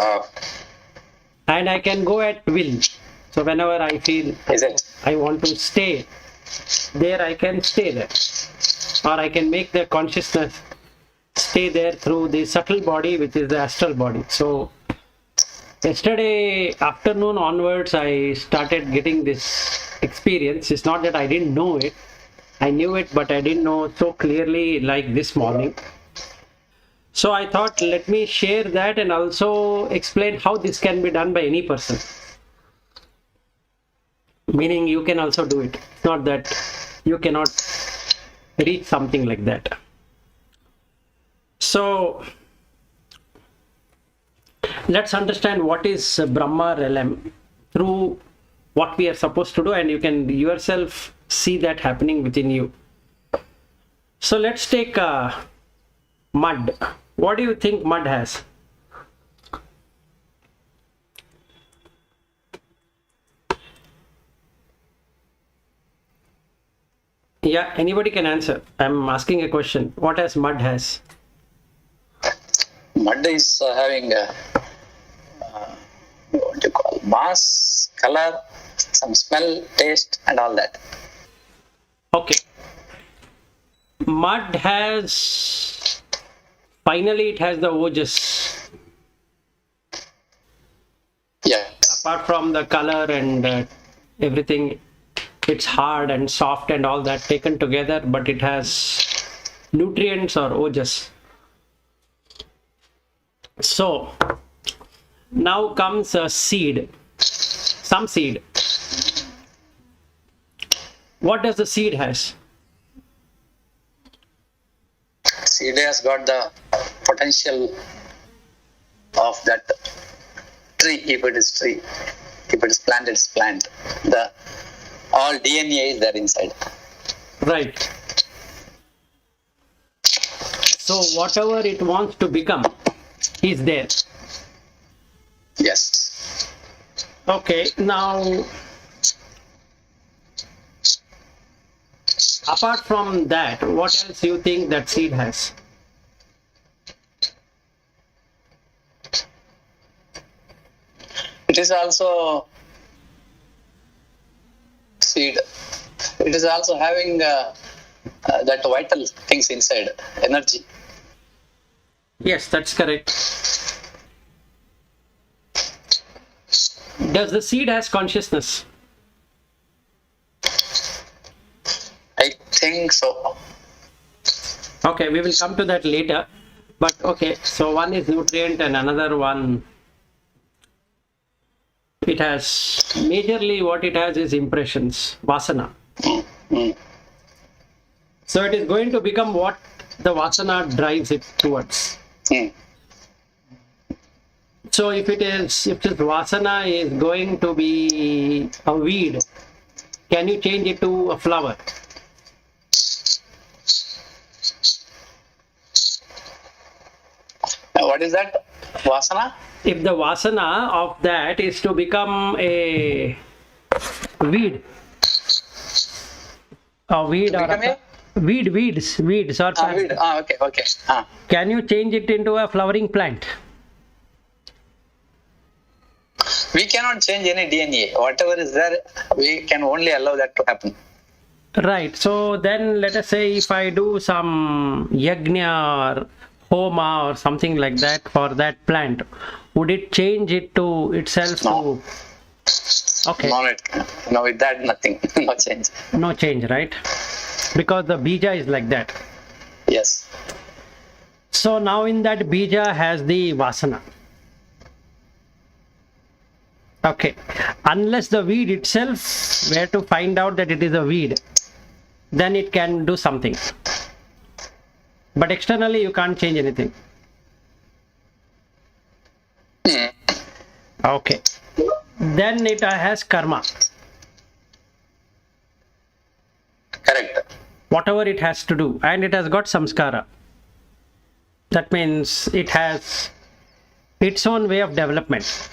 Wow. And I can go at will. So whenever I feel Is it? I want to stay there, I can stay there. Or I can make the consciousness stay there through the subtle body, which is the astral body. So yesterday afternoon onwards, I started getting this experience. It's not that I didn't know it. I knew it, but I didn't know so clearly like this morning. So I thought, let me share that and also explain how this can be done by any person. Meaning you can also do it. It's not that you cannot reach something like that. So let's understand what is Brahma realm through what we are supposed to do, and you can yourself see that happening within you. So let's take mud. What do you think mud has? Yeah, anybody can answer. I'm asking a question. What has mud has? Mud is having what do you call, mass, color, some smell, taste, and all that. Okay. Mud has, finally it has the ojas. Yes. Apart from the color and everything, it's hard and soft and all that taken together, but it has nutrients or ojas. So now comes a seed, some seed. What does the seed has? Seed has got the potential of that tree. If it is tree, if it is plant, it's plant. The all DNA is there inside. Right. So whatever it wants to become is there. Yes. Okay, now apart from that, what else you think that seed has? It is also seed. It is also having that vital things inside, energy. Yes, that's correct. Does the seed has consciousness? I think so. Okay, we will come to that later. But okay, so one is nutrient and another one, it has, majorly what it has is impressions, vasana. Mm. So it is going to become what the vasana drives it towards. Mm. So if this vasana is going to be a weed, can you change it to a flower? What is that? Vasana? If the vasana of that is to become a weed, weeds or plants, Weed. Okay. can you change it into a flowering plant? We cannot change any DNA. Whatever is there, we can only allow that to happen. Right. So then let us say if I do some yajna or homa or something like that for that plant, would it change it to itself? No. Okay. No, with that, nothing. No change. No change, right? Because the bija is like that. Yes. So now in that bija has the vasana. Okay. Unless the weed itself were to find out that it is a weed, then it can do something. But externally you can't change anything. Okay. Then it has karma. Correct. Whatever it has to do, and it has got samskara. That means it has its own way of development.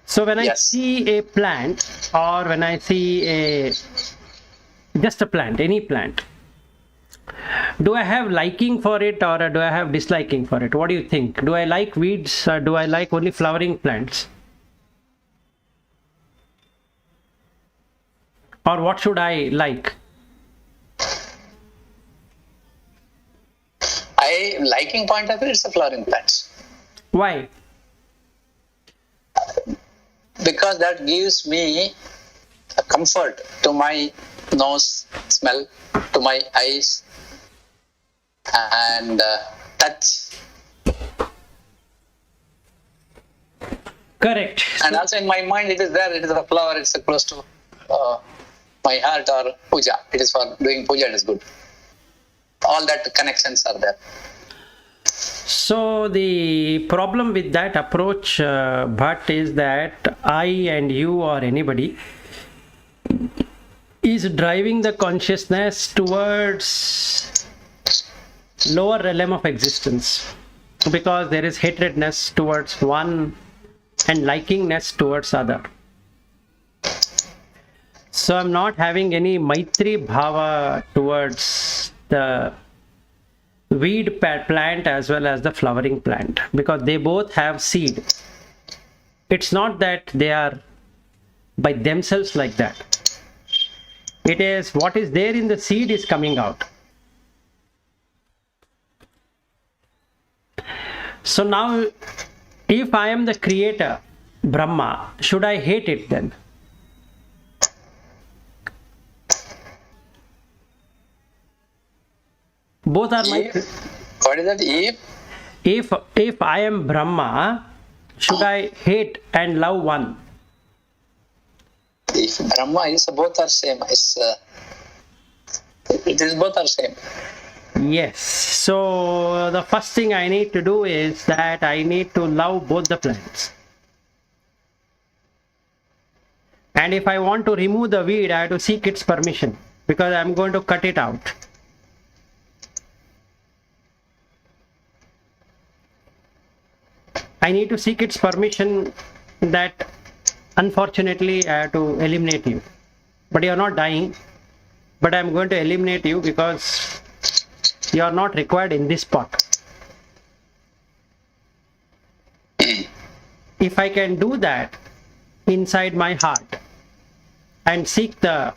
So when I see a plant, or when I see just a plant, any plant, Do I have liking for it or do I have disliking for it? What do you think? Do I like weeds or do I like only flowering plants? Or what should I like? Liking point of view, it's a flowering plants. Why? Because that gives me a comfort to my nose, smell, to my eyes, and touch. Correct. And also in my mind, it is there. It is a flower. It's close to my heart or puja. It is for doing puja. It is good. All that connections are there. So the problem with that approach, Bhatt, is that I and you or anybody is driving the consciousness towards lower realm of existence, because there is hatredness towards one and likingness towards other. So I'm not having any Maitri Bhava towards the weed plant as well as the flowering plant, because they both have seed. It's not that they are by themselves like that. It is what is there in the seed is coming out. So now, if I am the creator, Brahma, should I hate it then? Both are my... What is that? If I am Brahma, should I hate and love one? If Brahma is both are same. It is both are same. Yes. So the first thing I need to do is that I need to love both the plants. And if I want to remove the weed, I have to seek its permission, because I'm going to cut it out. I need to seek its permission that unfortunately I have to eliminate you. But you are not dying, but I am going to eliminate you because you are not required in this pot. If I can do that inside my heart and seek the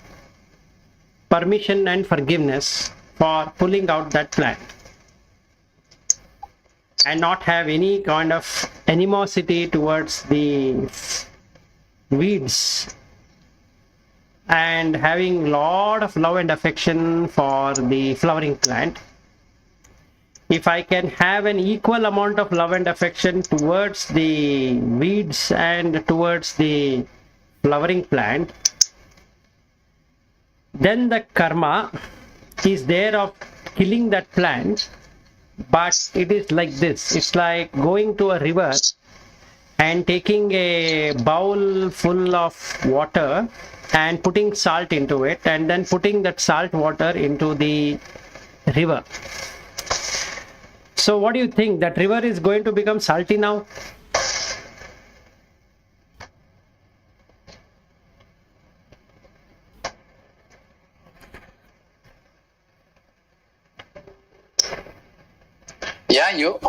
permission and forgiveness for pulling out that plant, and not have any kind of animosity towards the weeds, and having lot of love and affection for the flowering plant, if I can have an equal amount of love and affection towards the weeds and towards the flowering plant, then the karma is there of killing that plant. But it is like this. It's like going to a river and taking a bowl full of water and putting salt into it, and then putting that salt water into the river. So what do you think? That river is going to become salty now? Yeah, you.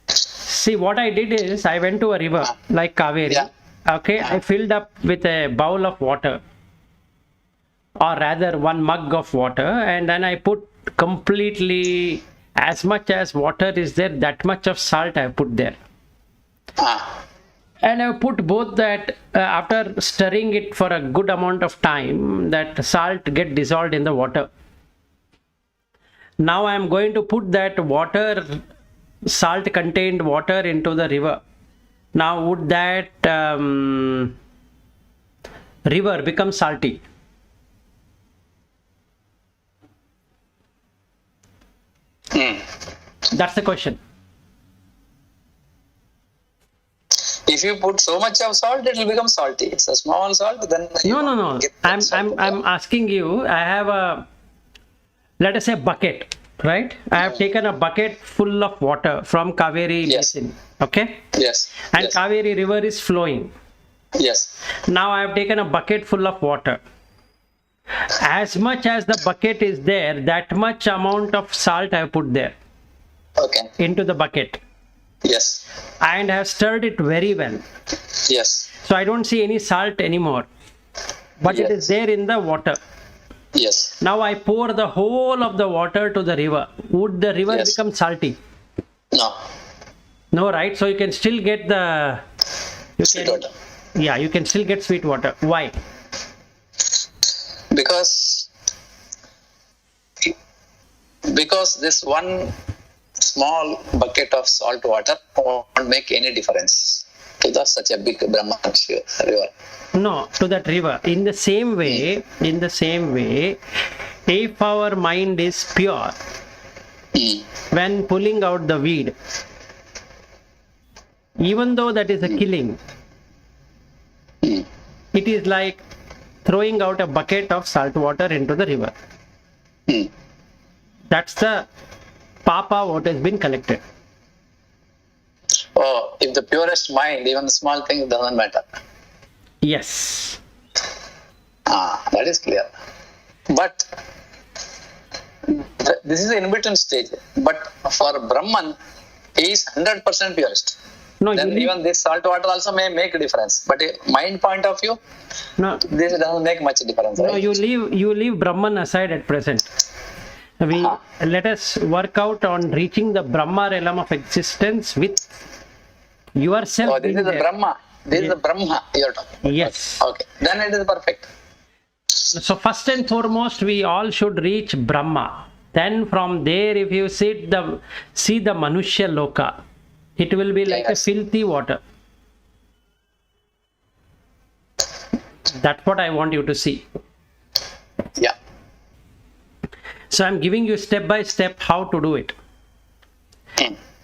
See, what I did is I went to a river like Kaveri. Yeah. Okay, I filled up with a bowl of water, or rather one mug of water, and then I put completely as much as water is there, that much of salt I put there. And I put both that, after stirring it for a good amount of time, that salt get dissolved in the water. Now I am going to put that water, salt contained water, into the river. Now would that river become salty? That's the question. If you put so much of salt, it will become salty. It's a small salt, then No. I'm asking you. I have a, let us say, bucket, right? I have taken a bucket full of water from Kaveri basin. Okay. Yes. And yes. Kaveri river is flowing. Yes. Now I have taken a bucket full of water. As much as the bucket is there, that much amount of salt I have put there Okay. into the bucket Yes. and have stirred it very well. Yes. So I don't see any salt anymore. But it is Yes. there in the water. Yes. Now I pour the whole of the water to the river. Would the river Yes. become salty? No. No, right? So you can still get the Sweet water. yeah, you can still get sweet water. Why? Because this one small bucket of salt water won't make any difference to such a big Brahma river. No, to that river. In the same way, if our mind is pure, when pulling out the weed, even though that is a killing, it is like throwing out a bucket of salt water into the river. That's the papa what has been collected. Oh, if the purest mind, even the small thing doesn't matter. Yes. That is clear. But this is the in-between stage. But for Brahman, he is 100% purest. No, Then even this salt water also may make a difference. But mind point of view, no, this doesn't make much difference. no, Right? you leave Brahman aside at present. Let us work out on reaching the Brahma realm of existence with yourself. Oh, this is the Brahma. This is the Brahma you're talking. Yes. Okay. Then it is perfect. So first and foremost, we all should reach Brahma. Then from there, if you see the Manushya Loka, it will be like a filthy water. That's what I want you to see. Yeah. So I'm giving you step by step how to do it.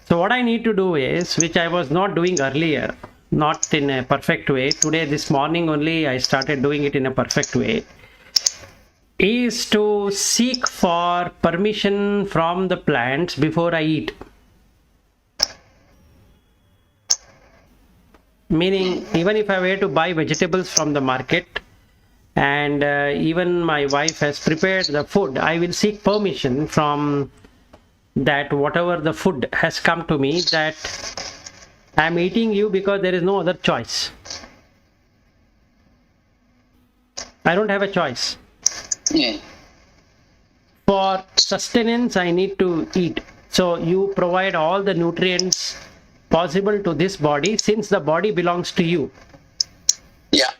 So what I need to do is, which I was not doing earlier, not in a perfect way. Today, this morning only, I started doing it in a perfect way, is to seek for permission from the plants before I eat. Meaning, even if I were to buy vegetables from the market, and even my wife has prepared the food, I will seek permission from that whatever the food has come to me, that I am eating you because there is no other choice. I don't have a choice. For sustenance, I need to eat. So you provide all the nutrients possible to this body, since the body belongs to you. Yeah.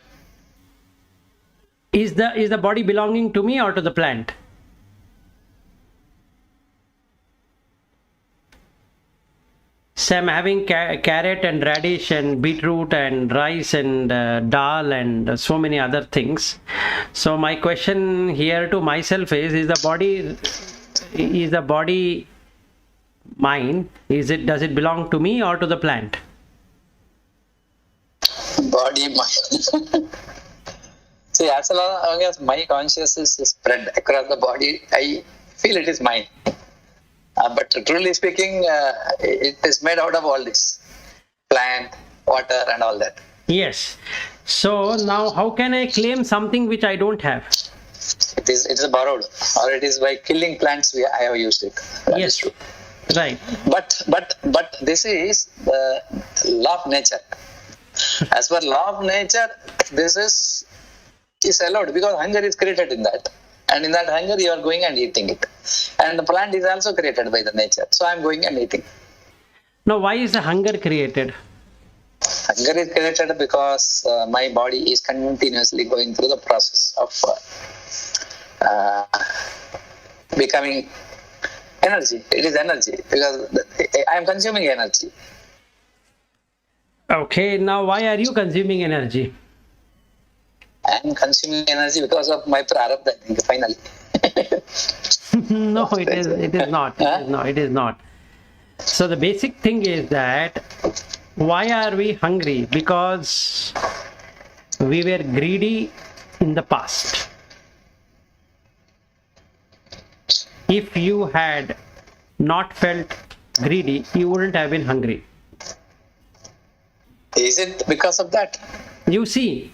Is the body belonging to me or to the plant? So I'm having carrot and radish and beetroot and rice and dal and so many other things. So my question here to myself is the body mine? Does it belong to me or to the plant? Body, mind. See, as long as my consciousness is spread across the body, I feel it is mine. But truly speaking, it is made out of all this plant, water, and all that. Yes. So now, how can I claim something which I don't have? It is borrowed, or it is by killing plants. I have used it. That is true. Right. But this is the law of nature. As per law of nature, this is allowed because hunger is created in that. And in that hunger, you are going and eating it. And the plant is also created by the nature. So I am going and eating. Now, why is the hunger created? Hunger is created because my body is continuously going through the process of becoming energy. It is energy because I am consuming energy. Okay, now why are you consuming energy? I am consuming energy because of my prarabdha, I think, finally. No, it is not. It is not. So the basic thing is that why are we hungry? Because we were greedy in the past. If you had not felt greedy, you wouldn't have been hungry. Is it because of that? You see,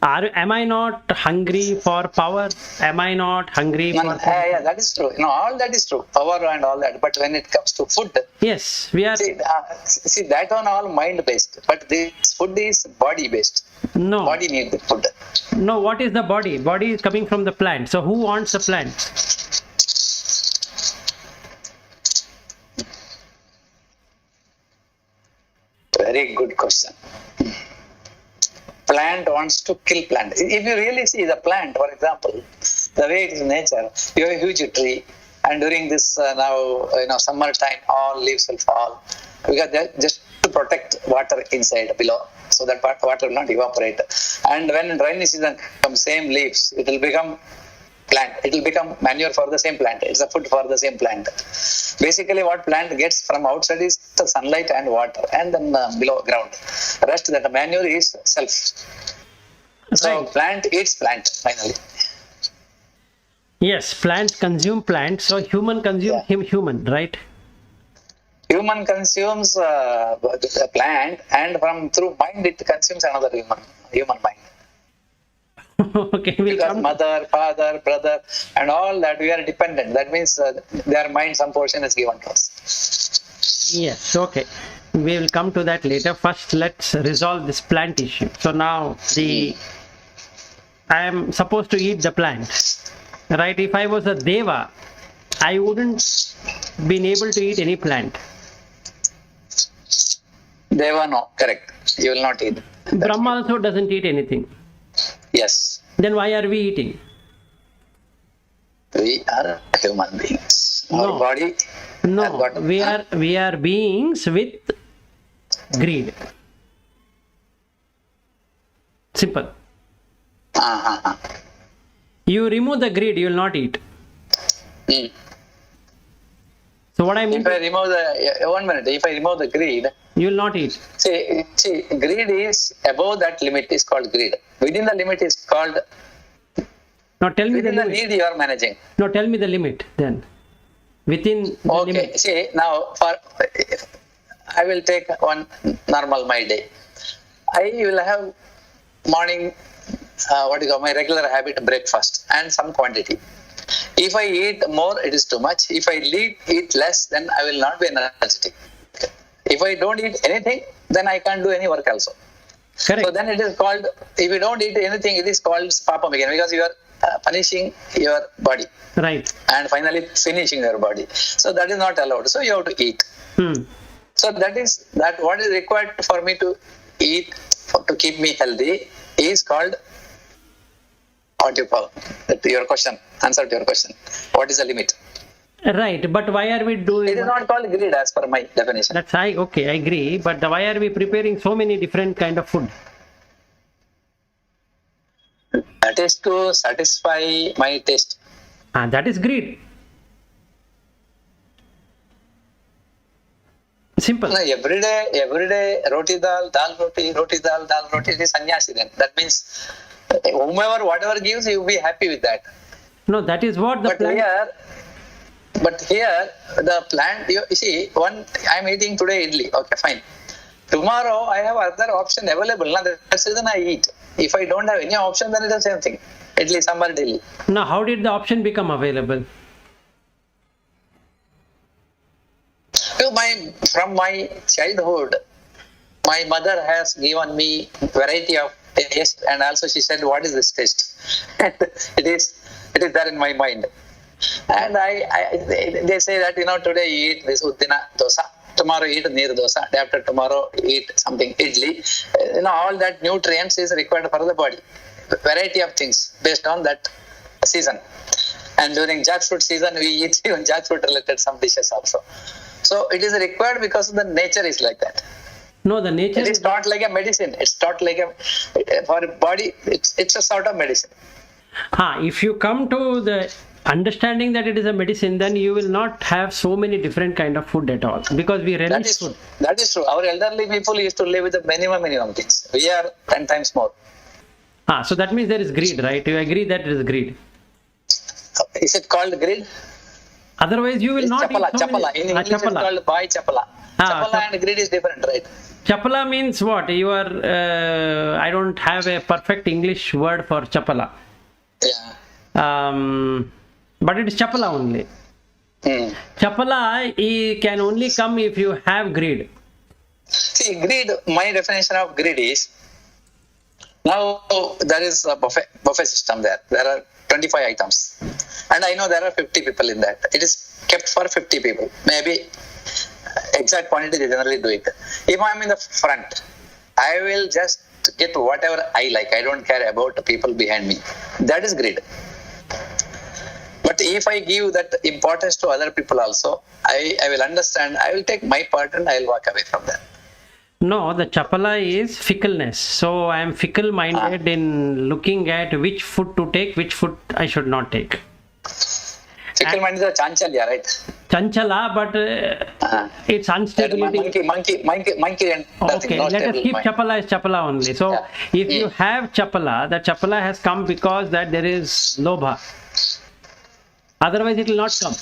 Am I not hungry for power? Am I not hungry for Yeah, that is true. All that is true. Power and all that. But when it comes to food, yes, we are. see that one all mind based. But this food is body based. No. Body needs the food. No, what is the body? Body is coming from the plant. So who wants the plant? Very good question. Plant wants to kill plant. If you really see the plant, for example, the way it is in nature, you have a huge tree, and during this summer time, all leaves will fall because just to protect water inside below, so that water will not evaporate. And when rainy season comes, same leaves, it will become plant. It will become manure for the same plant. It's a food for the same plant. Basically, what plant gets from outside is the sunlight and water, and then below ground. Rest that manure is self. So Right. plant eats plant finally. Yes, plants consume plants. So human consume human, right? Human consumes the plant, and through mind it consumes another human mind. Okay, we'll Because come. mother, father, brother, and all that we are dependent. That means their mind, some portion is given to us. Yes, okay. We will come to that later. First, let's resolve this plant issue. So now I am supposed to eat the plant, right? If I was a deva, I wouldn't been able to eat any plant. Deva, no, correct. You will not eat. Brahma also doesn't eat anything. Yes, Then why are we eating? we are human beings. Our No. body. No, has got- we are beings with greed. Simple. You remove the greed, you will not eat. Mm. So what I mean, If I remove the 1 minute, if I remove the greed, you will not eat. see, greed is above that limit is called greed. Within the limit is called. Now tell me the Within the limit. need you are managing. No, tell me the limit then. Within the Okay, limit. see now I will take one normal my day. I will have morning, my regular habit, breakfast and some quantity. If I eat more, it is too much. If I eat less, then I will not be energetic. If I don't eat anything, then I can't do any work also. Correct. So then it is called, if you don't eat anything, it is called papam again, because you are punishing your body Right. and finally finishing your body. So that is not allowed. So you have to eat. So that what is required for me to eat to keep me healthy is called, what you call your question, answer to your question. What is the limit? Right, but why are we doing? It is not called greed as per my definition. That's okay, I agree. But why are we preparing so many different kind of food? That is to satisfy my taste. That is greed. Simple. No, every day, roti dal roti, roti dal roti, it is sannyasi then. That means whomever, whatever gives, you will be happy with that. No, that is what the plant. But here, the plant, you see, I am eating today idli. Okay, fine. Tomorrow, I have other option available. That's the reason I eat. If I don't have any option, then it is the same thing. Idli, sambar, daily. Now, how did the option become available? From my childhood, my mother has given me variety of taste, and also she said, "What is this taste?" And it is there in my mind. And they say that today you eat this uddina dosa, tomorrow eat neer dosa, day after tomorrow eat something idli. All that nutrients is required for the body. Variety of things based on that season. And during jackfruit season, we eat even jackfruit related some dishes also. So it is required because the nature is like that. No, the nature. It is not like a medicine. It's not like for body. It's a sort of medicine. If you come to the understanding that it is a medicine, then you will not have so many different kind of food at all, because we relish food. That is true. Our elderly people used to live with the minimum things. We are 10 times more. So that means there is greed, right? You agree that it is greed. Is it called greed? Otherwise, you will It's not chapala, eat so chapala. many. In English, it's called bhai chapala. Chapala and greed is different, right? Chapala means what? You are, I don't have a perfect English word for chapala. Yeah. But it is chapala only. Chapala can only come if you have greed. See, greed, my definition of greed is, now there is a buffet system there. There are 25 items. And I know there are 50 people in that. It is kept for 50 people. Maybe exact quantity they generally do it. If I am in the front, I will just get whatever I like. I don't care about the people behind me. That is greed. But if I give that importance to other people also, I will understand, I will take my part and I will walk away from that. No, the chapala is fickleness. So I am fickle-minded in looking at which food to take, which food I should not take. Fickle-minded is a chanchalya, right? Chanchala, but it's instability. Monkey and nothing. Okay, No let us stable keep mind. chapala as chapala only. So if you have chapala, the chapala has come because that there is lobha. Otherwise it will not come.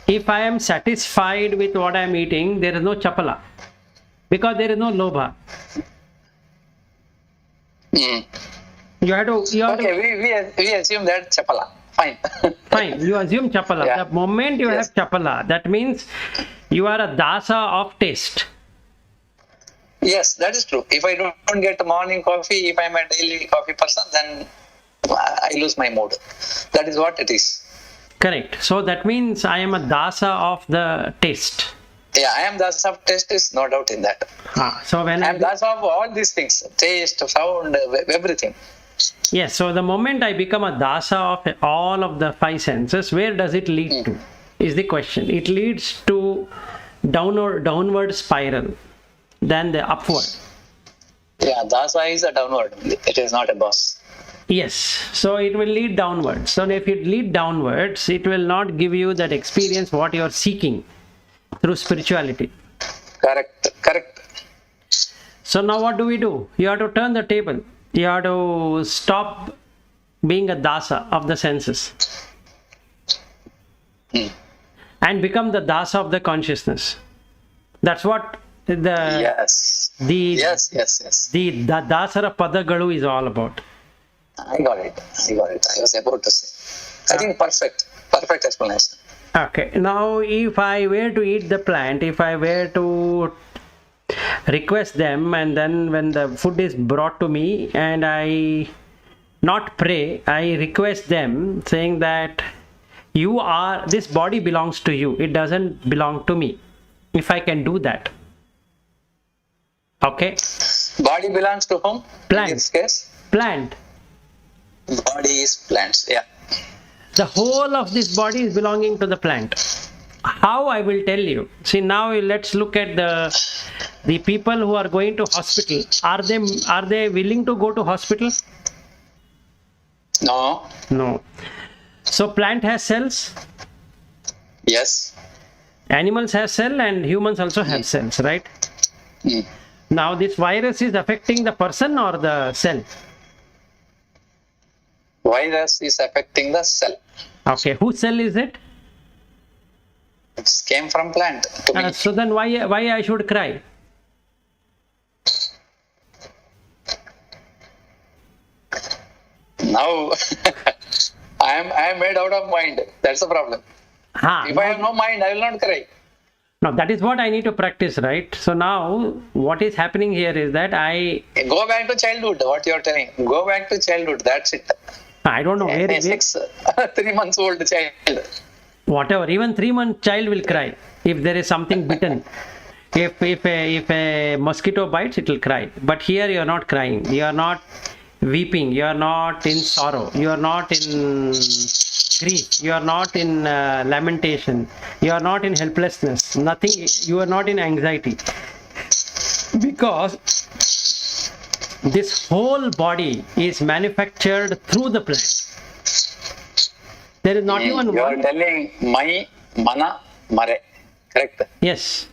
If I am satisfied with what I am eating, there is no chapala. Because there is no lobha. You have to. Okay, we assume that chapala. Fine. Fine, you assume chapala. Yeah. The moment you have chapala, that means you are a dasa of taste. Yes, that is true. If I don't get morning coffee, if I am a daily coffee person, then I lose my mood. That is what it is. Correct. So that means I am a dasa of the taste. Yeah, I am dasa of taste, is no doubt in that. So when I am dasa of all these things, taste, sound, everything. Yes, so the moment I become a dasa of all of the five senses, where does it lead to? Is the question. It leads to downward spiral, then the upward. Yeah, dasa is a downward. It is not a boss. Yes, so it will lead downwards. So if it lead downwards, it will not give you that experience what you are seeking through spirituality. Correct. So now what do we do? You have to turn the table. You have to stop being a dasa of the senses and become the dasa of the consciousness. That's what the dasara padagalu is all about. I got it. I was about to say. I think perfect explanation. Okay, now if I were to eat the plant, if I were to request them, and then when the food is brought to me and I not pray, I request them saying that this body belongs to you, it doesn't belong to me. If I can do that. Okay. Body belongs to whom? Plant. In this case? Plant. Body is plants, yeah. The whole of this body is belonging to the plant. How? I will tell you. See, now let's look at the people who are going to hospital. Are they willing to go to hospital? No. So plant has cells? Yes. Animals have cells and humans also have cells, right? Now this virus is affecting the person or the cell? Virus is affecting the cell. Okay, whose cell is it? It came from plant to me. So then why I should cry? Now I am made out of mind. That's the problem. If I have no mind, I will not cry. Now that is what I need to practice, right? So now what is happening here is that I go back to childhood. What you are telling? Go back to childhood. That's it. I don't know where is it. 3 months old child. Whatever, even 3-month child will cry if there is something bitten. If a mosquito bites, it will cry. But here you are not crying. You are not weeping. You are not in sorrow. You are not in grief. You are not in lamentation. You are not in helplessness. Nothing. You are not in anxiety. Because this whole body is manufactured through the plant. There is not even one. You are telling my mana mare. Correct? Yes.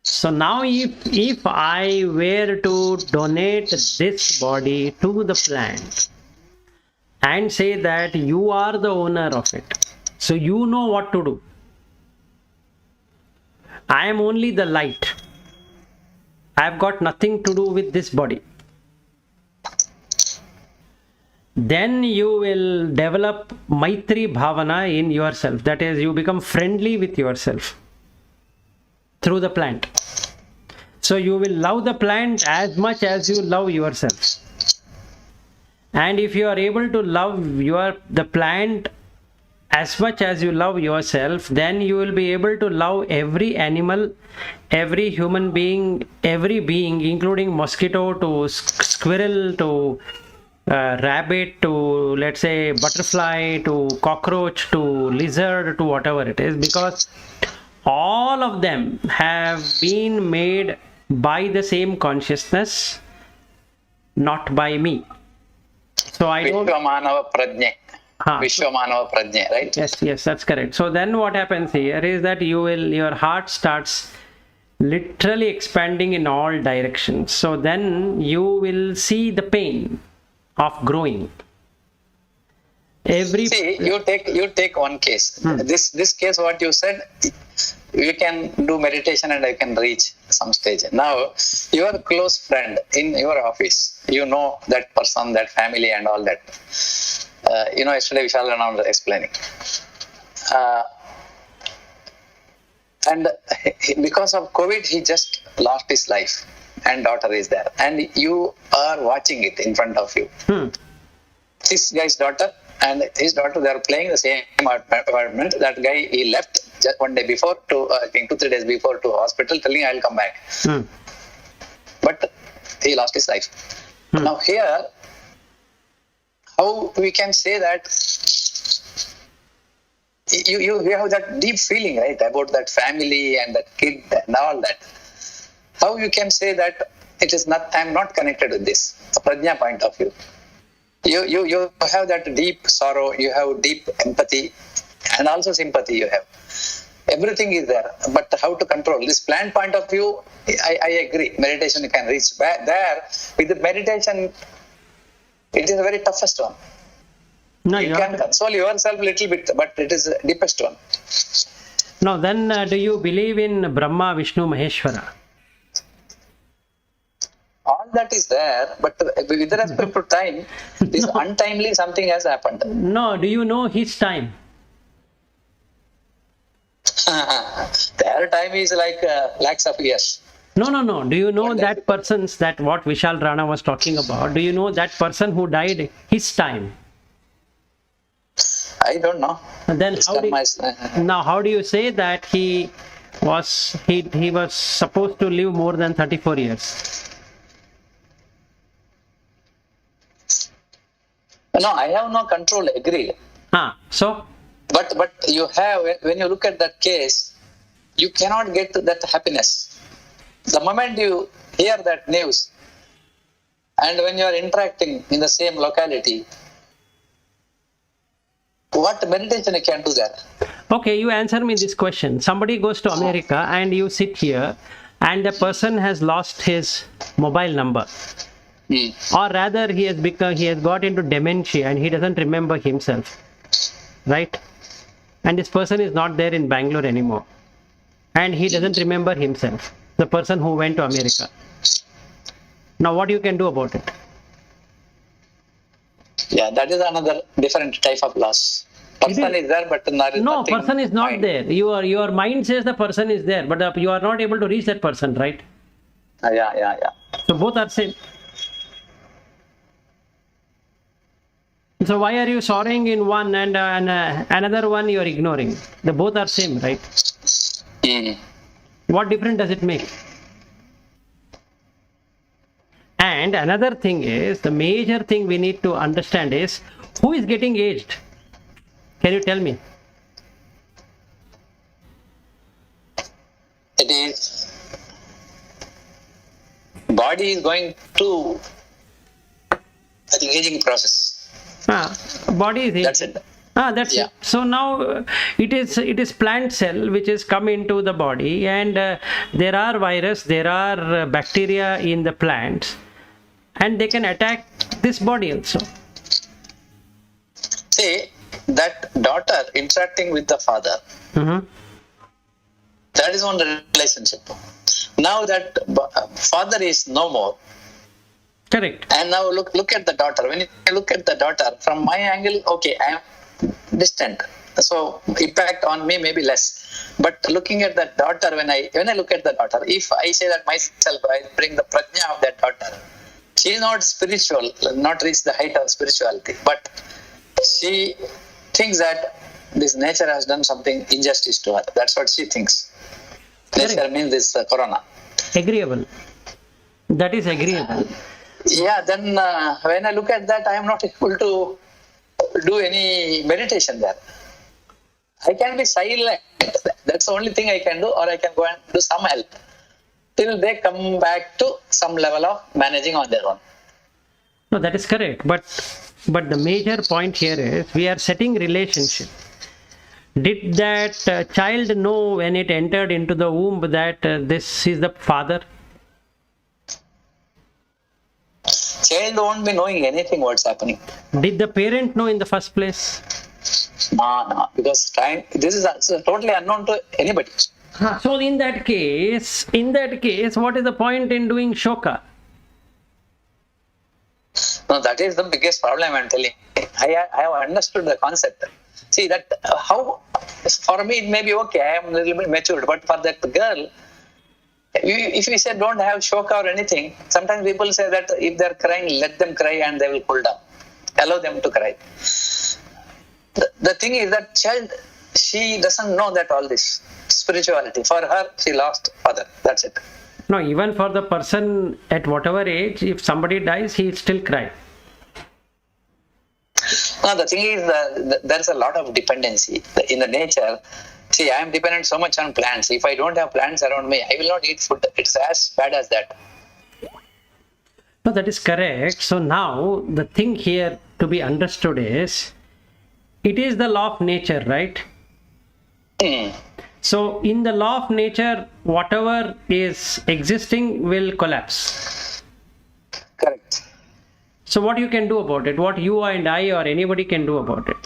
So now if I were to donate this body to the plant and say that you are the owner of it, so you know what to do. I am only the light. I have got nothing to do with this body. Then you will develop Maitri Bhavana in yourself. That is, you become friendly with yourself through the plant. So you will love the plant as much as you love yourself. And if you are able to love the plant as much as you love yourself, then you will be able to love every animal, every human being, every being, including mosquito to squirrel to rabbit to, let's say, butterfly to cockroach to lizard to whatever it is, because all of them have been made by the same consciousness, not by me. So I don't. Vishwamanava Prajna. Vishwamanava Prajna, right? Yes, that's correct. So then what happens here is that your heart starts literally expanding in all directions. So then you will see the pain of growing. See, you take one case. This case, what you said, you can do meditation and you can reach some stage. Now, your close friend in your office, you know that person, that family and all that. Yesterday Vishal was explaining. And because of COVID, he just lost his life, and daughter is there. And you are watching it in front of you. This guy's daughter and his daughter, they are playing the same apartment. That guy, he left just one day before I think 2-3 days before to hospital, telling I'll come back. But he lost his life. Now here, how we can say that you have that deep feeling, right, about that family and that kid and all that. How you can say that it is not, I am not connected with this, a prajna point of view. You have that deep sorrow, you have deep empathy and also sympathy you have. Everything is there, but how to control this plant point of view? I agree, meditation you can reach back there. With the meditation, it is the very toughest one. No, you can console yourself a little bit, but it is the deepest one. Now then, do you believe in Brahma, Vishnu, Maheshwara? All that is there, but with respect to time, this untimely something has happened. No, do you know his time? Their time is like lakhs of years. No. Do you know that person's, that what Vishal Rana was talking about? Do you know that person who died, his time? I don't know. Then how do you say that he was supposed to live more than 34 years? No, I have no control, agreed. So? But you have, when you look at that case, you cannot get to that happiness. The moment you hear that news, and when you are interacting in the same locality, what meditation you can do there? Okay, you answer me this question. Somebody goes to America and you sit here and the person has lost his mobile number. Or rather he has got into dementia and he doesn't remember himself. Right? And this person is not there in Bangalore anymore. And he doesn't remember himself. The person who went to America. Now what you can do about it? Yeah, that is another different type of loss. Person is there, but no, person is not there. Your mind says the person is there, but you are not able to reach that person, right? Yeah. So both are same. So why are you sorrowing in one and another one you are ignoring? The both are same, right? What difference does it make? And another thing is, the major thing we need to understand is, who is getting aged? Can you tell me? It is body is going through, I think, aging process. Body is aging. That's it. That's it. So now it is plant cell which is come into the body, and there are virus, there are bacteria in the plants, and they can attack this body also. See, that daughter interacting with the father, That is one relationship. Now that father is no more, Correct. and now look at the daughter. When you look at the daughter from my angle, okay, I am distant, so impact on me may be less. But looking at the daughter, when I look at the daughter, if I say that myself, I bring the prajna of that daughter. She is not spiritual, not reached the height of spirituality, but she thinks that this nature has done something injustice to her. That's what she thinks. Nature Correct. means this corona. Agreeable. That is agreeable. Yeah, then when I look at that, I am not able to do any meditation there. I can be silent. That's the only thing I can do, or I can go and do some help till they come back to some level of managing on their own. No, that is correct. But the major point here is we are setting relationship. Did that child know when it entered into the womb that this is the father? Child won't be knowing anything what's happening. Did the parent know in the first place? No, because time, this is totally unknown to anybody. So in that case, what is the point in doing shoka? No, that is the biggest problem I'm telling. I have understood the concept. See that how, for me it may be okay, I am a little bit matured, but for that girl, if we say don't have shoka or anything, sometimes people say that if they're crying, let them cry and they will cool down. Allow them to cry. The thing is that child, she doesn't know that all this spirituality. For her, she lost father. That's it. No, even for the person at whatever age, if somebody dies, he still cry. No, the thing is, there's a lot of dependency in the nature. See, I am dependent so much on plants. If I don't have plants around me, I will not eat food. It's as bad as that. No, that is correct. So now the thing here to be understood is, it is the law of nature, right? So in the law of nature, whatever is existing will collapse. Correct. So what you can do about it? What you and I or anybody can do about it?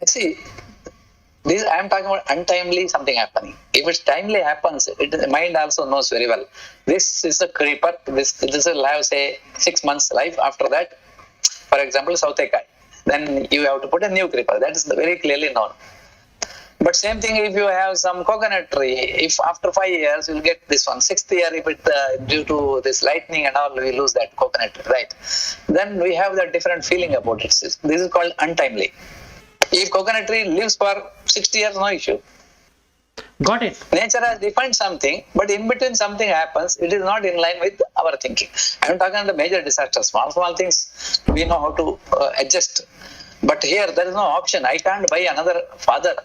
See, this I am talking about untimely something happening. If it timely happens, the mind also knows very well. This is a creeper. This will have, say, 6 months life. After that, for example, Sautekai. Then you have to put a new creeper. That is very clearly known. But same thing if you have some coconut tree, if after 5 years you will get this one, 6th year if it due to this lightning and all we lose that coconut tree, right? Then we have that different feeling about it. This is called untimely. If coconut tree lives for 60 years, no issue. Got it. Nature has defined something, but in between something happens, it is not in line with our thinking. I am talking about the major disasters. Small things we know how to adjust. But here there is no option. I can't buy another father.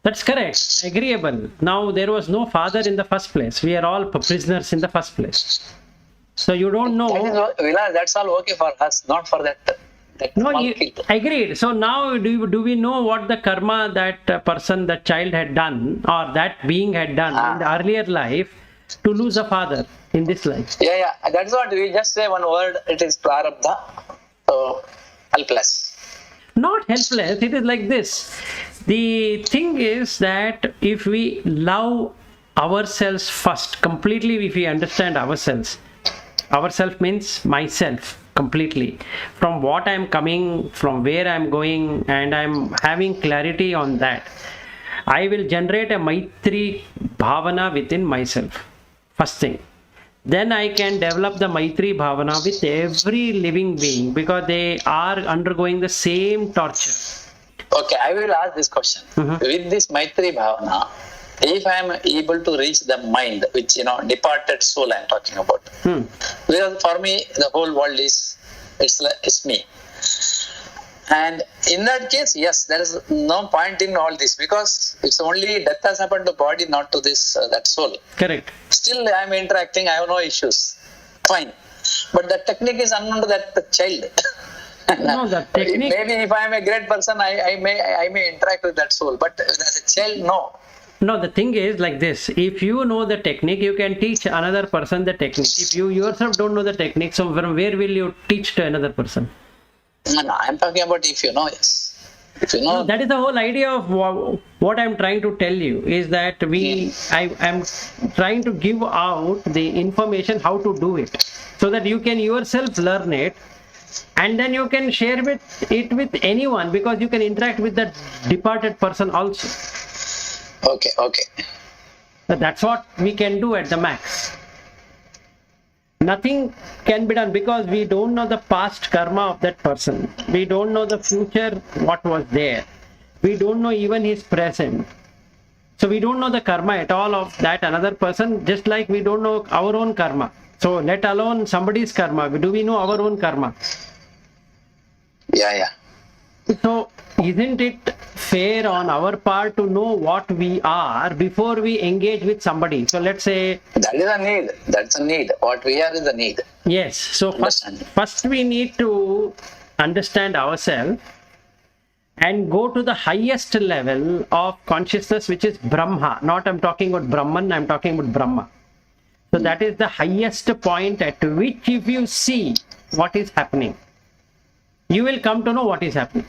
That's correct. Agreeable. Now there was no father in the first place. We are all prisoners in the first place. So you don't know. That's all okay for us, not for that. No, agreed. So now do we know what the karma that person, that child had done, or that being had done in the earlier life to lose a father in this life? Yeah. That's what we just say one word. It is prarabdha. So helpless. Not helpless. It is like this. The thing is that if we love ourselves first, completely, if we understand ourselves means myself completely, from what I am coming, from where I am going, and I am having clarity on that, I will generate a Maitri Bhavana within myself. First thing. Then I can develop the Maitri Bhavana with every living being because they are undergoing the same torture. Okay, I will ask this question. With this Maitri Bhavana, if I am able to reach the mind, which, departed soul I am talking about, because for me, the whole world it's me. And in that case, yes, there is no point in all this because it's only death has happened to body, not to that soul. Correct. Still, I am interacting. I have no issues. Fine. But the technique is unknown to that child. No, the technique. Maybe if I am a great person, I may interact with that soul. But as a child, no. No, the thing is like this. If you know the technique, you can teach another person the technique. If you yourself don't know the technique, so from where will you teach to another person? No, I'm talking about if you know, yes. If you know, That is the whole idea of what I'm trying to tell you is that I am trying to give out the information how to do it so that you can yourself learn it, and then you can share it with anyone, because you can interact with that departed person also. okay, okay. So that's what we can do at the max. Nothing can be done because we don't know the past karma of that person. We don't know the future, what was there. We don't know even his present. So we don't know the karma at all of that another person, just like we don't know our own karma. So let alone somebody's karma. Do we know our own karma? Yeah, yeah. So isn't it fair on our part to know what we are before we engage with somebody? So let's say, That is a need. That's a need. What we are is a need. yes. So Understanding. first we need to understand ourselves and go to the highest level of consciousness, which is Brahma. Not I'm talking about Brahman, I'm talking about Brahma. So that is the highest point at which if you see what is happening, you will come to know what is happening.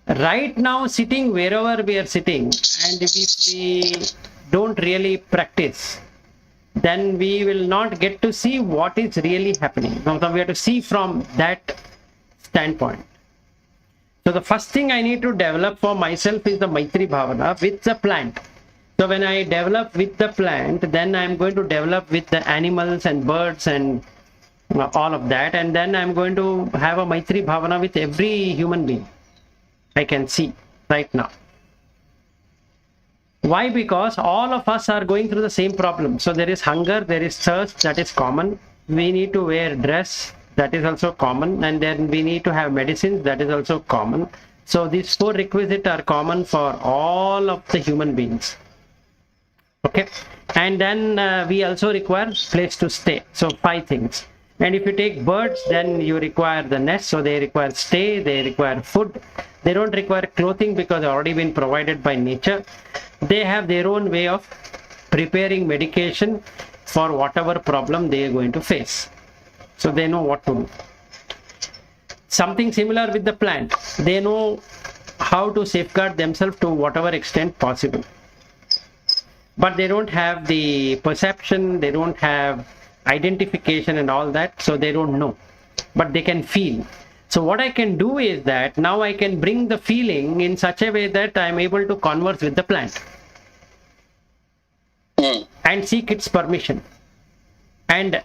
Right now, sitting wherever we are sitting, and if we don't really practice, then we will not get to see what is really happening. Now we have to see from that standpoint. So the first thing I need to develop for myself is the Maitri Bhavana with the plant. So when I develop with the plant, then I'm going to develop with the animals and birds and all of that, and then I'm going to have a Maitri Bhavana with every human being I can see right now. Why? Because all of us are going through the same problem. So there is hunger, there is thirst, that is common. We need to wear dress, that is also common. And then we need to have medicines, that is also common. So these four requisites are common for all of the human beings. Okay. And then we also require place to stay. So 5 things. And if you take birds, then you require the nest. So they require stay, they require food. They don't require clothing because they've already been provided by nature. They have their own way of preparing medication for whatever problem they are going to face. So they know what to do. Something similar with the plant. They know how to safeguard themselves to whatever extent possible. But they don't have the perception, they don't have identification and all that, so they don't know. But they can feel. So what I can do is that now I can bring the feeling in such a way that I am able to converse with the plant and seek its permission and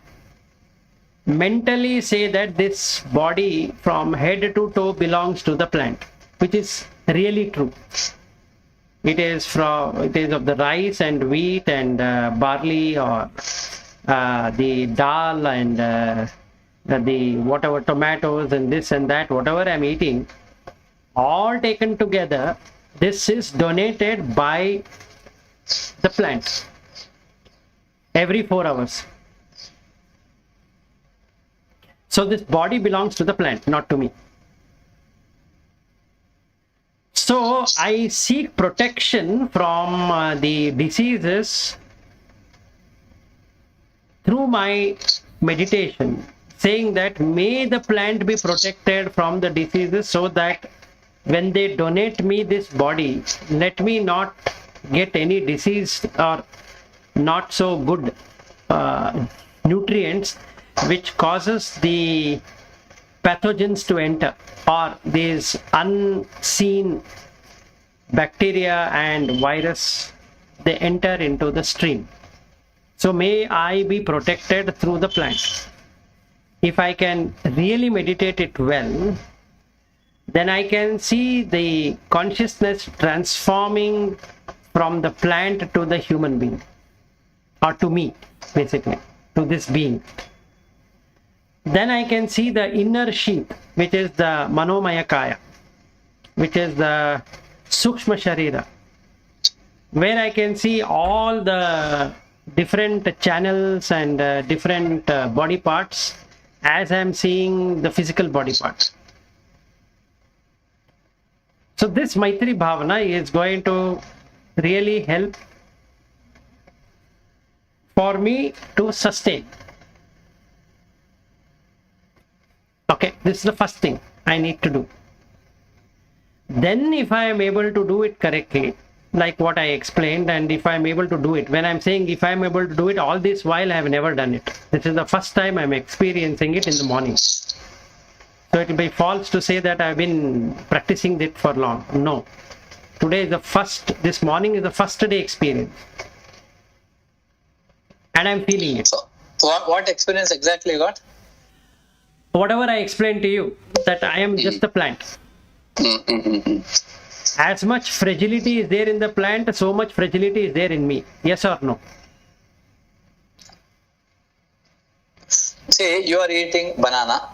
mentally say that this body from head to toe belongs to the plant, which is really true. It is of the rice and wheat and barley, or the dal and the whatever tomatoes and this and that, whatever I'm eating, all taken together, this is donated by the plant every 4 hours. So this body belongs to the plant, not to me. So I seek protection from the diseases through my meditation, saying that may the plant be protected from the diseases, so that when they donate me this body, let me not get any disease or not so good nutrients which causes the pathogens to enter, or these unseen bacteria and virus, they enter into the stream. So may I be protected through the plant. If I can really meditate it well, then I can see the consciousness transforming from the plant to the human being, or to me, basically, to this being. Then I can see the inner sheath, which is the Manomaya Kaya, which is the Sukshma Sharira, where I can see all the different channels and different body parts as I am seeing the physical body parts. So this Maitri Bhavana is going to really help for me to sustain. Okay, this is the first thing I need to do. Then if I am able to do it correctly, like what I explained, and if I am able to do it, when I'm saying if I am able to do it, all this while I have never done it. This is the first time I'm experiencing it in the morning. So it will be false to say that I've been practicing it for long. No. Today is the first, this morning is the first day experience. And I'm feeling it. So, what experience exactly you got? Whatever I explained to you, that I am just a plant. As much fragility is there in the plant, so much fragility is there in me. Yes or no? See, you are eating banana.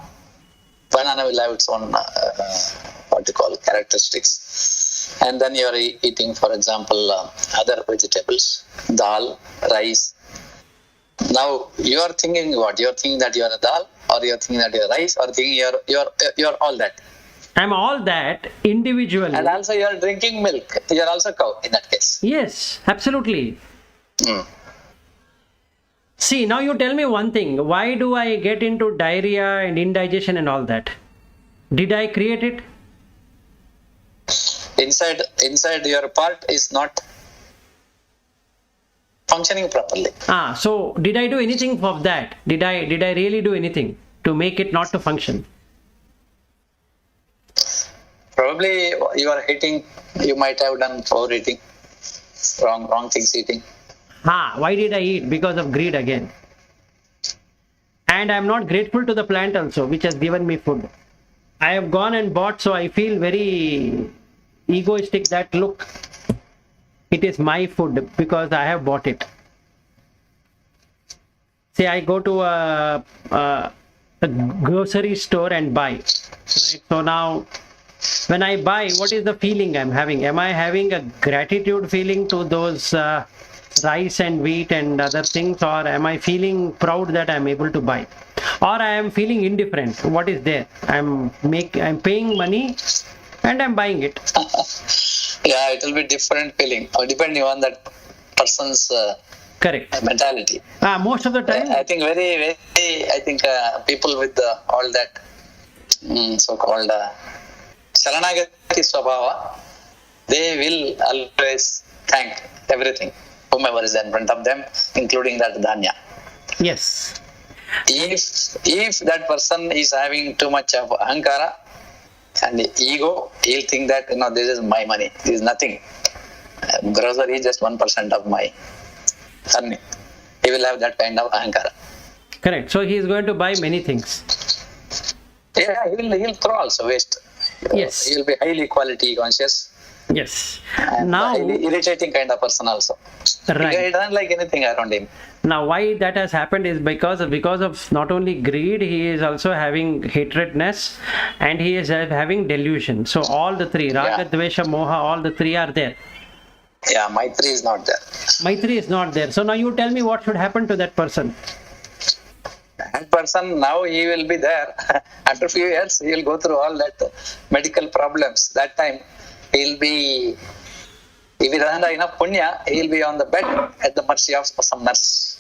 Banana will have its own, what you call, characteristics. And then you are eating, for example, other vegetables, dal, rice. Now, you are thinking what? You are thinking that you are a dal, or you are thinking that you are rice, or thinking you are all that. I'm all that individually. And also you are drinking milk. You are also cow in that case. Yes, absolutely. See, now you tell me one thing. Why do I get into diarrhea and indigestion and all that? Did I create it? Inside your part is not functioning properly. So did I do anything of that? Did I really do anything to make it not to function? Probably you are eating, you might have done overeating, wrong things eating. Why did I eat? Because of greed again. And I'm not grateful to the plant also, which has given me food. I have gone and bought, so I feel very egoistic that, look, it is my food because I have bought it. Say I go to a grocery store and buy. Right? So now, when I buy, what is the feeling I'm having? Am I having a gratitude feeling to those rice and wheat and other things, or am I feeling proud that I'm able to buy? Or I am feeling indifferent? What is there? I'm paying money and I'm buying it. Yeah, it will be different feeling, depending on that person's correct mentality. Most of the time, I think people with all that so-called Sharanagati Swabhava, they will always thank everything, whomever is in front of them, including that dhanya. Yes. If that person is having too much of ahankara and ego, he'll think that, this is my money, this is nothing. Grocery is just 1% of my earning. He will have that kind of ahankara. Correct. So he is going to buy many things. Yeah, he'll throw also waste. Yes. He will be highly quality conscious. Yes. And now, highly irritating kind of person also. Right. He doesn't like anything around him. Now, why that has happened is because of not only greed, he is also having hatredness, and he is having delusion. So all the three, Raga, Dvesha, Moha, all the three are there. Yeah, Maitri is not there. Maitri is not there. So now you tell me what should happen to that person. That person, now he will be there. After a few years, he will go through all that medical problems. That time, if he doesn't have enough punya, he will be on the bed at the mercy of some nurse.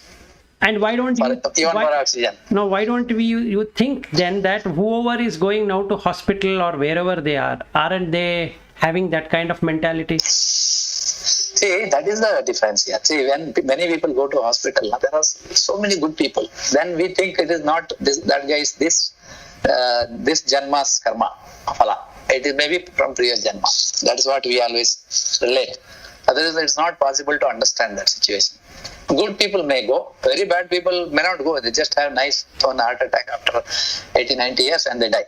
And why don't you for oxygen? No, why don't you think then that whoever is going now to hospital or wherever they are, aren't they having that kind of mentality? See, that is the difference here. See, when many people go to hospital, there are so many good people. Then we think it is not that guy is this janma's karma, phala. It is maybe from previous janma. That is what we always relate. Otherwise, it's not possible to understand that situation. Good people may go, very bad people may not go. They just have nice heart attack after 80, 90 years and they die.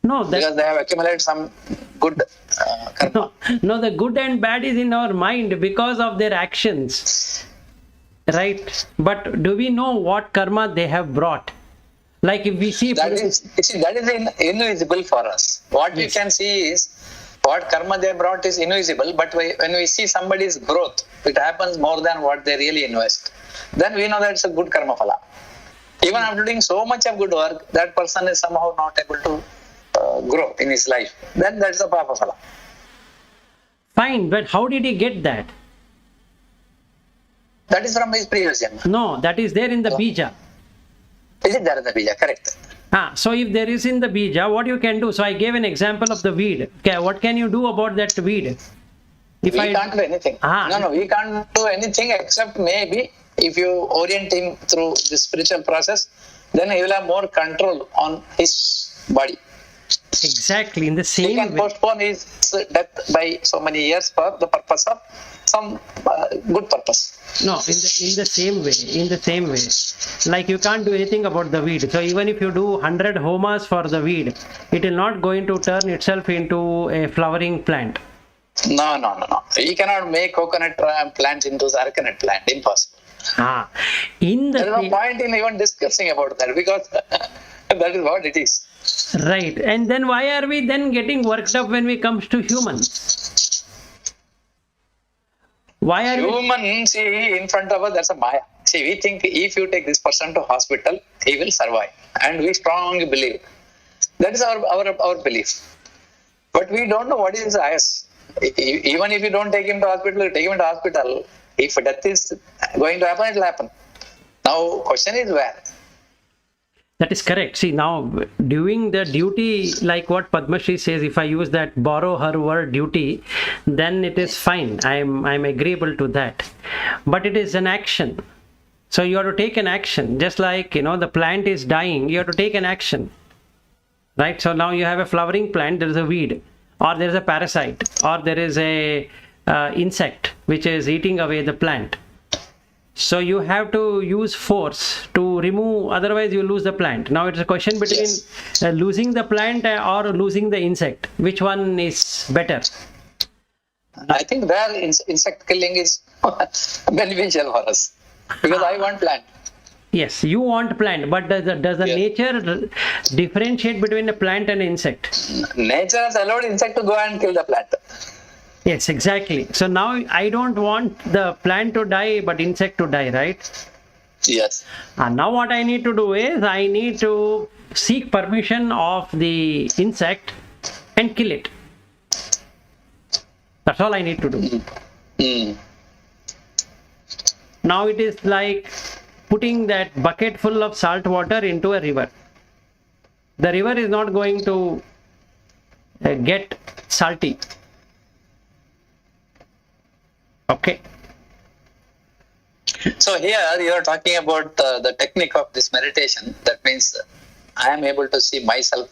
No, because they have accumulated some good karma. No, the good and bad is in our mind because of their actions. Right? But do we know what karma they have brought? Like if we see... That is invisible for us. What we can see is what karma they brought is invisible, but when we see somebody's growth, it happens more than what they really invest. Then we know that it's a good karma phala. Even after doing so much of good work, that person is somehow not able to grow in his life. Then that's a papa phala. Fine, but how did he get that? That is from his previous janma. No, that is there in the bija. Is it there in the bija? Correct. So if there is in the bija, what you can do? So I gave an example of the weed. Okay, what can you do about that weed? We can't do anything. No, we can't do anything except maybe if you orient him through the spiritual process, then he will have more control on his body. Exactly, in the same way. He can postpone his death by so many years for the purpose of some good purpose. No, in the same way. Like you can't do anything about the weed. So even if you do 100 homas for the weed, it will not going to turn itself into a flowering plant. No. You cannot make coconut plant into coconut plant. Impossible. There is no point in even discussing about that, because that is what it is. Right. And then why are we then getting worked up when it comes to humans? Why are humans? See, in front of us, that's a maya. See, we think if you take this person to hospital, he will survive, and we strongly believe that is our belief. But we don't know what is us. Even if you don't take him to hospital, you take him to hospital. If death is going to happen, it will happen. Now, question is where? That is correct. See, now doing the duty, like what Padma Shri says, if I use that, borrow her word duty, then it is fine. I'm agreeable to that. But it is an action. So you have to take an action. Just like, the plant is dying, you have to take an action. Right? So now you have a flowering plant, there is a weed, or there is a parasite, or there is a insect which is eating away the plant. So you have to use force to remove, otherwise you lose the plant. Now it's a question between losing the plant or losing the insect. Which one is better? I think there insect killing is beneficial for us, because I want plant. Yes, you want plant, but does the nature differentiate between a plant and an insect? Nature has allowed insect to go and kill the plant. Yes, exactly. So now I don't want the plant to die, but insect to die, right? Yes. And now what I need to do is I need to seek permission of the insect and kill it. That's all I need to do. Now it is like putting that bucket full of salt water into a river. The river is not going to get salty. Okay. So here you are talking about the technique of this meditation. That means I am able to see myself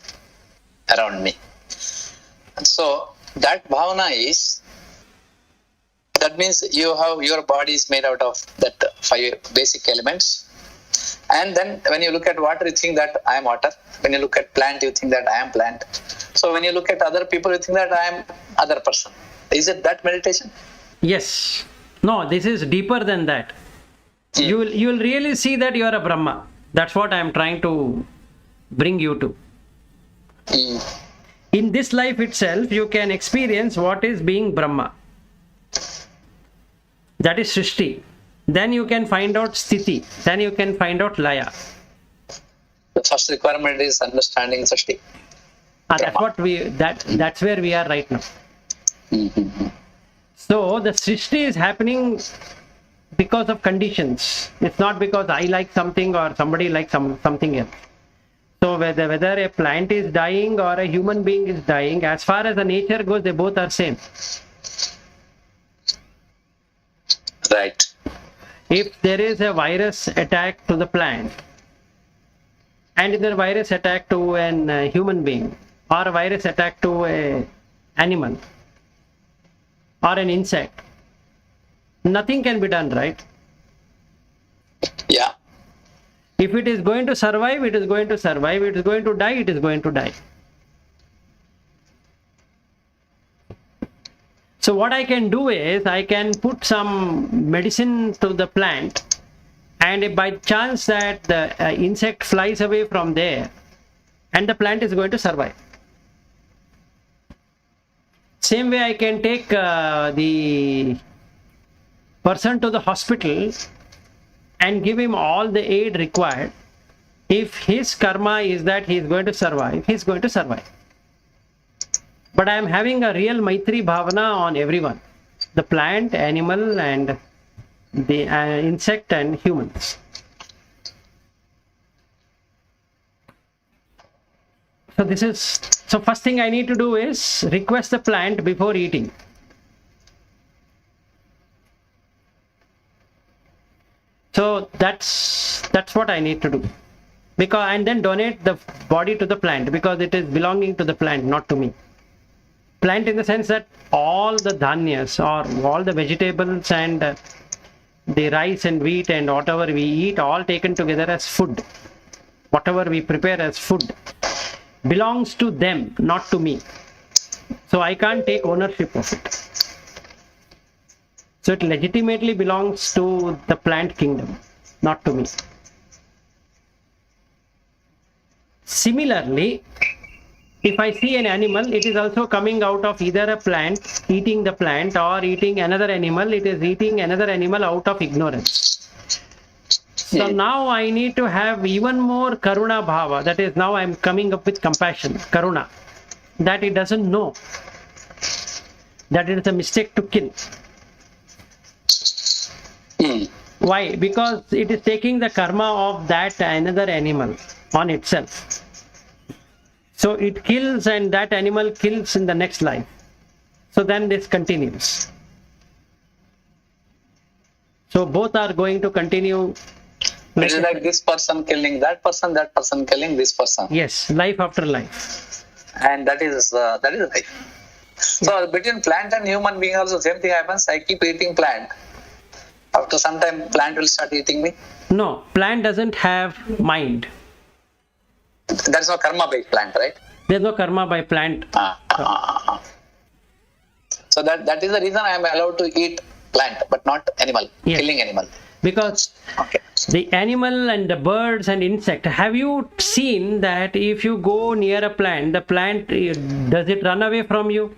around me. And so that bhavana is, that means you have your body is made out of that 5 basic elements. And then when you look at water, you think that I am water. When you look at plant, you think that I am plant. So when you look at other people, you think that I am other person. Is it that meditation? Yes. No, this is deeper than that. You will really see that you are a Brahma. That's what I am trying to bring you to. In this life itself, you can experience what is being Brahma. That is Srishti. Then you can find out Sthiti. Then you can find out Laya. The first requirement is understanding Srishti. That's where we are right now. So the Srishti is happening because of conditions. It's not because I like something or somebody likes something else. So whether a plant is dying or a human being is dying, as far as the nature goes, they both are same. Right. If there is a virus attack to the plant, and if there is a virus attack to an human being, or a virus attack to an animal, or an insect, nothing can be done, right? Yeah. If it is going to survive, it is going to survive. If it is going to die, it is going to die. So what I can do is, I can put some medicine to the plant, and if by chance that the insect flies away from there, and the plant is going to survive. Same way I can take the person to the hospital and give him all the aid required. If his karma is that he is going to survive, he is going to survive. But I am having a real Maitri Bhavana on everyone. The plant, animal, and the insect and humans. So first thing I need to do is request the plant before eating. So that's what I need to do. And then donate the body to the plant, because it is belonging to the plant, not to me. Plant in the sense that all the dhanyas, or all the vegetables and the rice and wheat and whatever we eat, all taken together as food, whatever we prepare as food, belongs to them, not to me. So I can't take ownership of it. So it legitimately belongs to the plant kingdom, not to me. Similarly, if I see an animal, it is also coming out of either a plant, eating the plant, or eating another animal. It is eating another animal out of ignorance. So now I need to have even more karuna bhava. That is, now I'm coming up with compassion, karuna, that it doesn't know that it is a mistake to kill. Why? Because it is taking the karma of that another animal on itself. So it kills, and that animal kills in the next life. So then this continues. So both are going to continue. It is like this person killing that person killing this person. Yes, life after life. And that is life. So between plant and human being also same thing happens. I keep eating plant. After some time, plant will start eating me. No, plant doesn't have mind. There is no karma by plant, right? There's no karma by plant. So that is the reason I am allowed to eat plant, but not animal, Yes. killing animal. Because the animal and the birds and insect, have you seen that if you go near a plant, the plant, does it run away from you?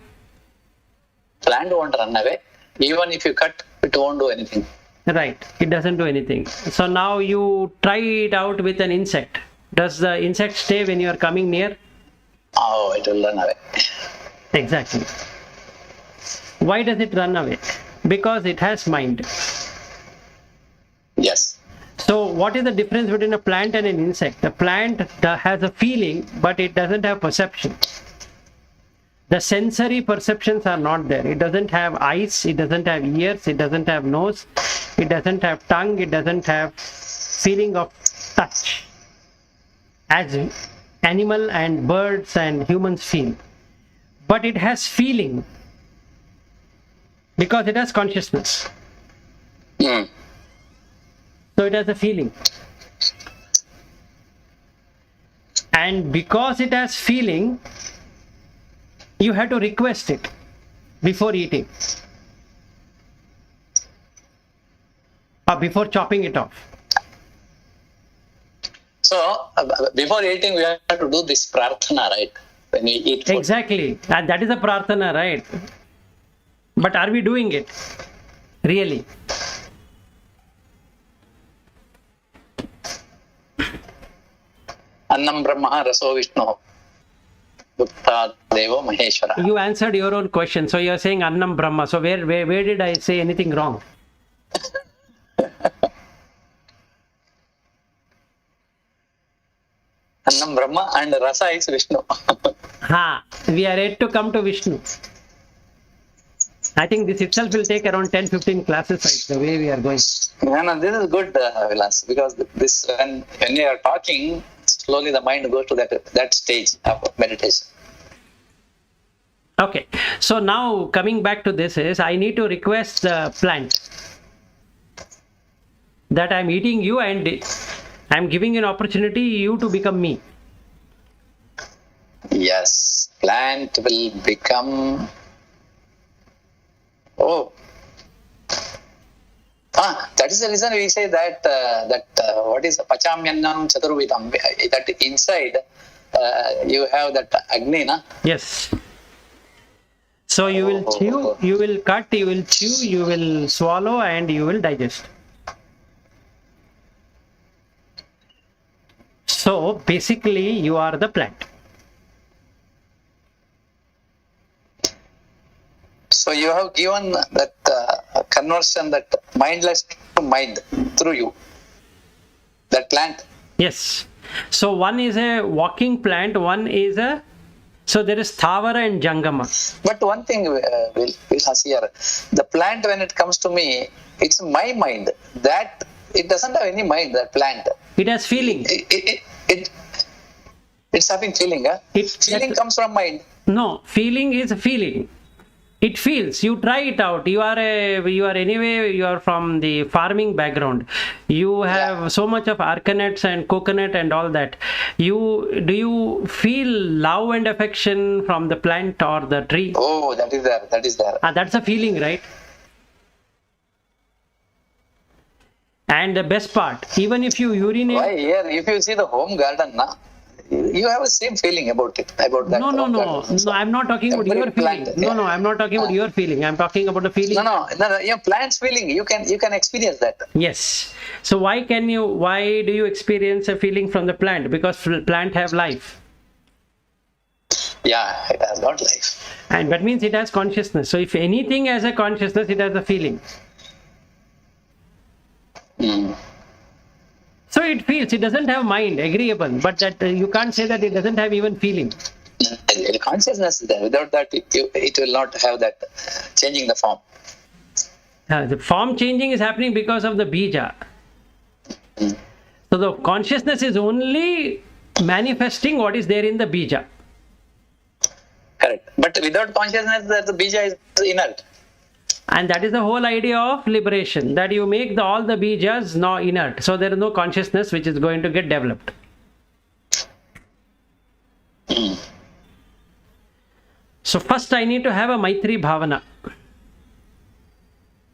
Plant won't run away. Even if you cut, it won't do anything. Right, it doesn't do anything. So now you try it out with an insect. Does the insect stay when you are coming near? Oh, it will run away. Exactly. Why does it run away? Because it has mind. Yes. So what is the difference between a plant and an insect? The plant has a feeling, but it doesn't have perception. The sensory perceptions are not there. It doesn't have eyes, it doesn't have ears, it doesn't have nose, it doesn't have tongue, it doesn't have feeling of touch, as animal and birds and humans feel. But it has feeling because it has consciousness. So it has a feeling. And because it has feeling, you have to request it before eating or before chopping it off. So before eating, we have to do this prarthana, right? When we eat food. Exactly. That is a prarthana, right? But are we doing it? Really? Annam Brahma Raso Vishnu Dukta Devo Maheshwara. You answered your own question. So you are saying Annam Brahma. So where did I say anything wrong? Annam Brahma and Rasa is Vishnu. We are yet to come to Vishnu. I think this itself will take around 10-15 classes, right, the way we are going. No, this is good, Vilas, because this when you are talking, slowly the mind goes to that stage of meditation. Okay, so now coming back to this is, I need to request the plant that I'm eating you and I'm giving an opportunity you to become me. Yes, plant will become. Oh. That is the reason we say that what is Pachamyannam Chaturvidam, that inside you have that Agni, na? Yes. So you will chew, you will cut, you will chew, you will swallow, and you will digest. So basically you are the plant. So you have given that conversion, that mindless to mind through you. That plant. Yes. So one is a walking plant, one is a, so there is Thavara and Jangama. But one thing, Vilas here, the plant when it comes to me, it's my mind. That it doesn't have any mind, that plant. It has feeling. It's having feeling, huh? Feeling comes from mind. No, feeling is a feeling. It feels. You try it out. You are from the farming background. You have so much of arcanets and coconut and all that. Do you feel love and affection from the plant or the tree? Oh, that is there. That's a feeling, right? And the best part, even if you urinate. Why here? If you see the home garden, na, you have the same feeling about it. About that. No. I'm not talking about your feeling. No, I'm not talking about your feeling. I'm talking about the feeling. No. Your plant's feeling. You can experience that. Yes. So why do you experience a feeling from the plant? Because plant have life. Yeah, it has got life. And that means it has consciousness. So if anything has a consciousness, it has a feeling. So it feels. It doesn't have mind, agreeable, but that you can't say that it doesn't have even feeling. Consciousness is there. Without that, it will not have that changing the form. The form changing is happening because of the bija. So the consciousness is only manifesting what is there in the bija. Correct. But without consciousness, the bija is inert. And that is the whole idea of liberation, that you make all the bijas now inert. So there is no consciousness which is going to get developed. So first I need to have a Maitri Bhavana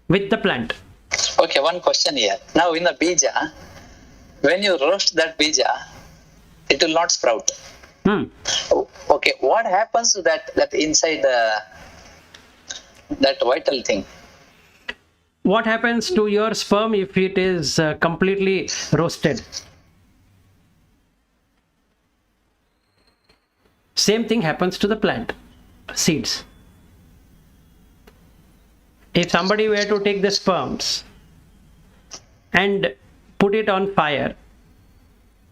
with the plant. Okay, one question here. Now in the bija, when you roast that bija, it will not sprout. Okay, what happens to that inside that vital thing? What happens to your sperm if it is completely roasted? Same thing happens to the plant, seeds. If somebody were to take the sperms and put it on fire,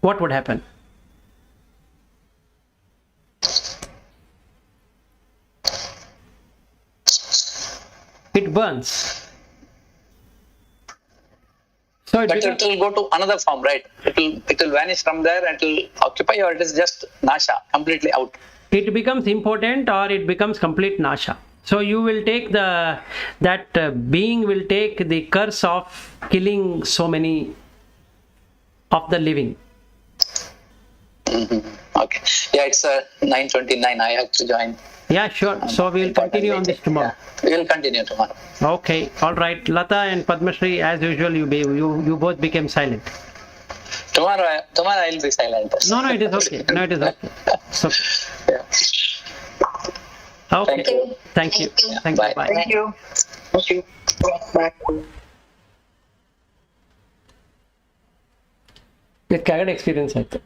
what would happen? It burns. So but it will go to another form, right? It will vanish from there and it will occupy, or it is just nasha, completely out. It becomes impotent or it becomes complete nasha. So you will take being will take the curse of killing so many of the living. Okay. Yeah, it's 9:29. I have to join. Yeah, sure. So we will continue on this tomorrow. Yeah, we will continue tomorrow. Okay. All right. Lata and Padmashri, as usual, you both became silent. Tomorrow I will be silent. No, it is okay. No, it is okay. So, Yeah. okay. Thank you. Yeah, Thank bye. you. Bye. Thank you. Bye. ಇದು ಕೆಳಗಡೆ experience ಆಯ್ತು.